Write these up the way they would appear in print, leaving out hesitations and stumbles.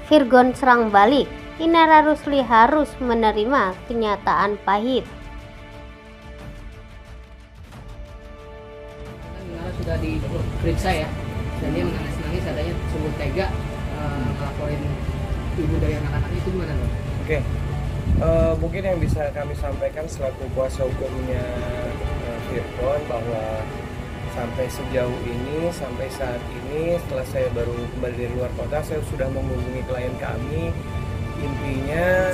Virgon serang balik, Inara Rusli harus menerima kenyataan pahit. Inara sudah diperiksa ya, dan dia menangis-nangis adanya sungguh tega ngelaporin ibu dari anak-anak itu, gimana Bang? Oke, mungkin yang bisa kami sampaikan selaku kuasa hukumnya Virgon bahwa sampai sejauh ini, sampai saat ini setelah saya baru kembali dari luar kota, saya sudah menghubungi klien kami. Intinya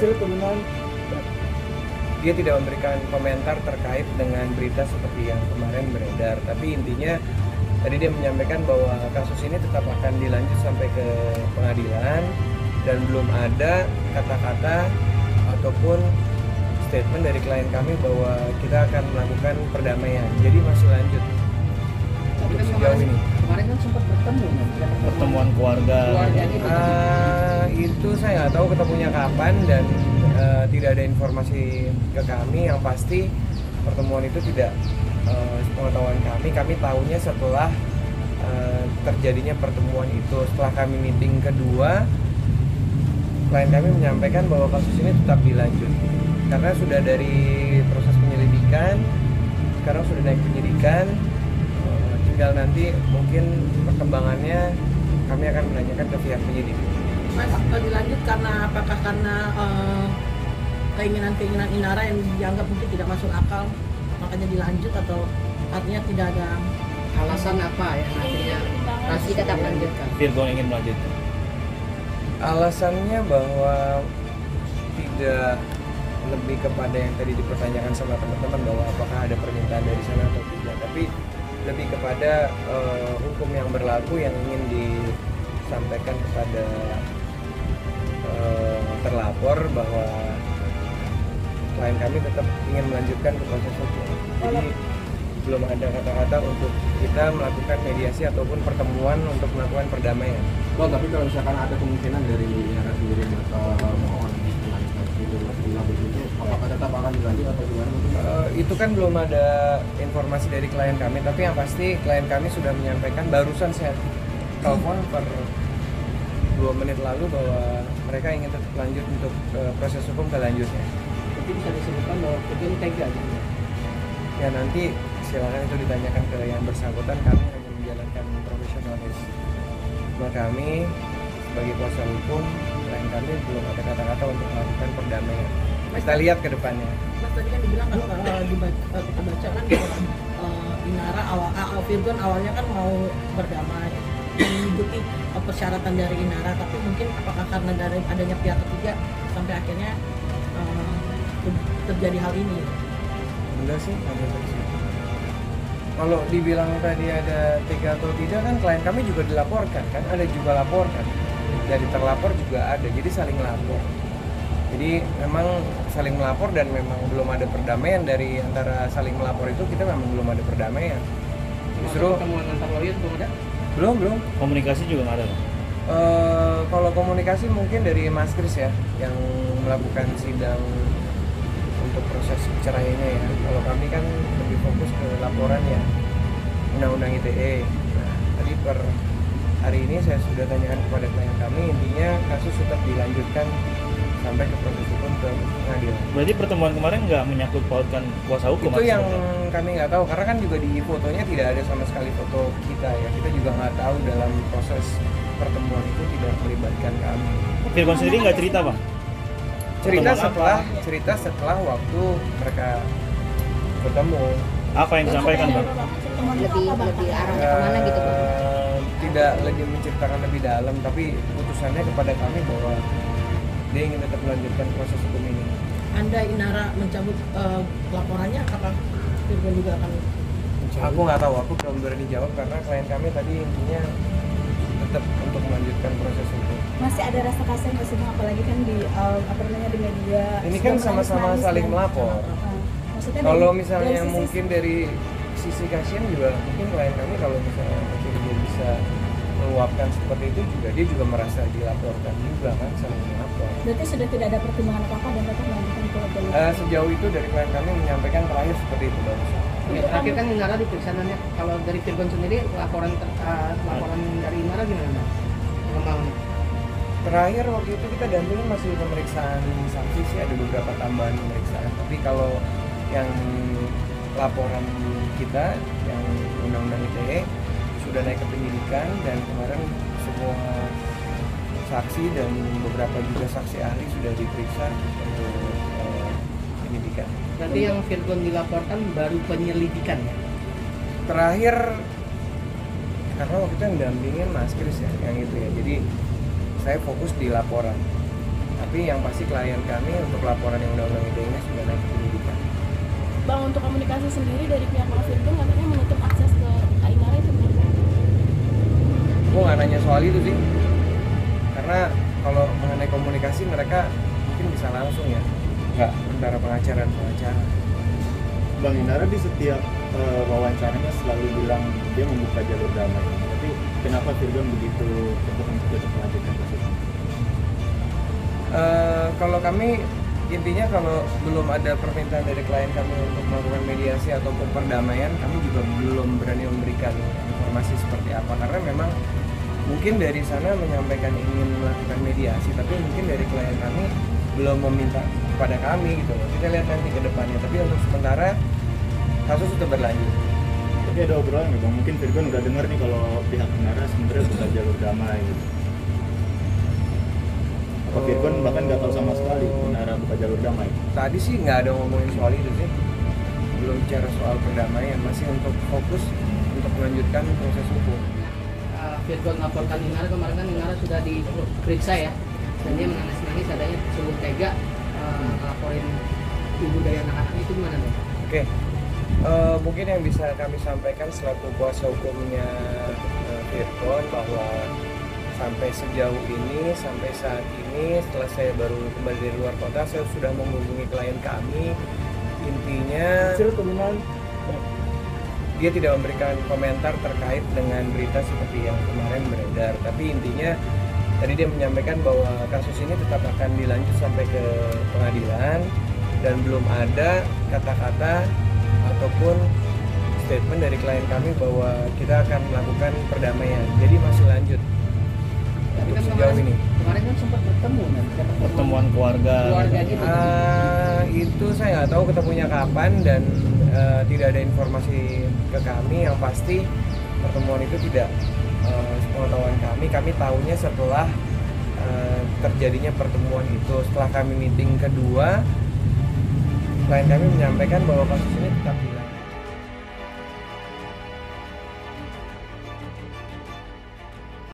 dia tidak memberikan komentar terkait dengan berita seperti yang kemarin beredar, tapi intinya tadi dia menyampaikan bahwa kasus ini tetap akan dilanjut sampai ke pengadilan dan belum ada kata-kata ataupun statement dari klien kami bahwa kita akan melakukan perdamaian, jadi masih lanjut. Tapi kan Sejauh ini kemarin kan sempat bertemu pertemuan keluarga itu saya nggak tahu ketemunya kapan dan tidak ada informasi ke kami. Yang pasti pertemuan itu tidak pengetahuan kami tahunya setelah terjadinya pertemuan itu. Setelah kami meeting kedua, klien kami menyampaikan bahwa kasus ini tetap dilanjut karena sudah dari proses penyelidikan, sekarang sudah naik penyidikan. Tinggal nanti mungkin perkembangannya kami akan menanyakan ke pihak penyidik. Mas, dilanjut karena apakah karena keinginan Inara yang dianggap mungkin tidak masuk akal, makanya dilanjut, atau artinya tidak ada alasan apa ya akhirnya masih tetap lanjutkan? Virgon ingin melanjutkan. Alasannya bahwa tidak lebih kepada yang tadi dipertanyakan sama teman-teman bahwa apakah ada permintaan dari sana atau tidak, tapi lebih kepada hukum yang berlaku yang ingin disampaikan kepada terlapor bahwa klien kami tetap ingin melanjutkan ke proses hukum. Jadi belum ada kata-kata untuk kita melakukan mediasi ataupun pertemuan untuk melakukan perdamaian. Bang, tapi kalau misalkan ada kemungkinan dari Inara sendiri mohon itu apakah tetap akan dilanjut atau gimana? Itu kan belum ada informasi dari klien kami, tapi yang pasti klien kami sudah menyampaikan, barusan saya telepon per 2 menit lalu bahwa mereka ingin tetap lanjut untuk proses hukum selanjutnya. Jadi bisa disebutkan bahwa Virgon tega gitu. Ya nanti silakan itu ditanyakan ke yang bersangkutan, kami hanya menjalankan profesionalis. Cuma kami sebagai kuasa hukum, klien kami belum ada kata-kata untuk melakukan perdamaian. Kita lihat ke depannya. Mas tadi kan dibilang kan kita baca kan Inara Virgon awalnya kan mau berdamai, mengikuti persyaratan dari Inara, tapi mungkin apakah karena dari adanya pihak ketiga sampai akhirnya terjadi hal ini? Enggak sih, ada sih. Kalau dibilang tadi ada tega atau tidak kan klien kami juga dilaporkan kan, ada juga laporkan. Dari terlapor juga ada, jadi saling lapor. Jadi memang saling melapor dan memang belum ada perdamaian dari antara saling melapor itu, kita memang belum ada perdamaian. Justru pertemuan antar lawyer belum ada? Belum. Komunikasi juga nggak ada. Kalau komunikasi mungkin dari Mas Kris ya, yang melakukan sidang untuk proses perceraiannya ya. Kalau kami kan lebih fokus ke laporan ya, Undang-Undang ITE. Nah, tadi per hari ini saya sudah tanyakan kepada klien kami, intinya kasus tetap dilanjutkan sampai ke proses hukum ke pengadilan. Berarti pertemuan kemarin nggak menyangkut pautkan kuasa hukum? Itu yang kami nggak tahu, karena kan juga di fotonya tidak ada sama sekali foto kita ya. Kita juga nggak tahu dalam proses pertemuan itu tidak melibatkan kami. Virgon sendiri nggak cerita Bang? Cerita setelah waktu mereka bertemu. Apa yang disampaikan Bang? Lebih arahnya kemana gitu Bang? Tidak lagi menceritakan lebih dalam, tapi putusannya kepada kami bahwa dia ingin tetap melanjutkan proses hukum ini. Anda Inara mencabut laporannya, apakah Virgon juga akan mencabut? Aku nggak tahu, aku belum berani jawab karena klien kami tadi intinya tetap untuk melanjutkan proses hukum. Masih ada rasa kasihan nggak sih Bang, apalagi kan di di media. Ini kan sama-sama saling melapor. Maksudnya Kalau dari misalnya sisi- mungkin dari sisi kasihan juga, mungkin klien kami kalau misalnya mungkin dia bisa meluapkan seperti itu juga, dia juga merasa dilaporkan juga kan, saling melapor. Berarti sudah tidak ada pertimbangan apa-apa dan tetap melanjutkan ke Sejauh itu dari klien kami menyampaikan terakhir seperti itu barusan. Ya, terakhir kan Inara diperiksaannya, kalau dari Virgon sendiri laporan dari Inara gimana? Pengembangan Terakhir waktu itu kita dampingin masih pemeriksaan saksi sih, ada beberapa tambahan pemeriksaan. Tapi kalau yang laporan kita yang undang-undang ITE sudah naik ke penyidikan, dan kemarin semua saksi dan beberapa juga saksi ahli sudah diperiksa untuk penyidikan. Nanti yang Virgon dilaporkan baru penyelidikan ya? Terakhir karena waktu itu yang dampingin Mas Kris ya, yang itu ya. Jadi saya fokus di laporan. Tapi yang pasti klien kami untuk laporan yang undang-undang ITE-nya sudah naik ke penyidikan. Bang, untuk komunikasi sendiri dari pihak Mas Virgon katanya menutup akses ke Kak Inara itu benar? Gue nggak nanya soal itu sih, karena kalau mengenai komunikasi mereka mungkin bisa langsung ya, nggak antara pengacara dan pengacara. Bang Inara di setiap wawancaranya selalu bilang dia membuka jalur damai. Tapi kenapa Virgon begitu cepat untuk tetap melanjutkan kasus ini? Kalau kami intinya kalau belum ada permintaan dari klien kami untuk melakukan mediasi ataupun perdamaian, kami juga belum berani memberikan informasi seperti apa, karena memang mungkin dari sana menyampaikan ingin melakukan mediasi, tapi mungkin dari klien kami belum meminta kepada kami gitu loh. Kita lihat nanti ke depannya, tapi untuk sementara kasus tetap berlanjut. Tapi ada obrolan nggak Bang? Mungkin Virgon udah dengar nih kalau pihak Inara sebenarnya buka jalur damai gitu. Apa Virgon bahkan nggak tahu sama sekali Inara buka jalur damai? Tadi sih nggak ada ngomongin soal itu sih, belum bicara soal perdamaian, masih untuk fokus untuk melanjutkan proses hukum. Virgon laporkan Inara, kemarin kan Inara sudah diperiksa ya, dan dia menangis-nangis adanya sungguh tega ngelaporin ibu dari anak-anak itu, gimana dong? Oke, mungkin yang bisa kami sampaikan selaku kuasa hukumnya Virgon bahwa sampai sejauh ini, sampai saat ini, setelah saya baru kembali dari luar kota, saya sudah menghubungi klien kami. Intinya dia tidak memberikan komentar terkait dengan berita seperti yang kemarin beredar, tapi intinya tadi dia menyampaikan bahwa kasus ini tetap akan dilanjut sampai ke pengadilan, dan belum ada kata-kata ataupun statement dari klien kami bahwa kita akan melakukan perdamaian. Jadi masih lanjut. Tapi Untuk kan sejauh ini. kemarin kan sempat bertemu kan? Pertemuan keluarga. Keluarga gitu. Itu saya nggak tahu ketemunya kapan, dan tidak ada informasi ke kami. Yang pasti pertemuan itu tidak sepengetahuan kami. Kami tahunya setelah terjadinya pertemuan itu. Setelah kami meeting kedua, klien kami menyampaikan bahwa kasus ini tetap dilanjut.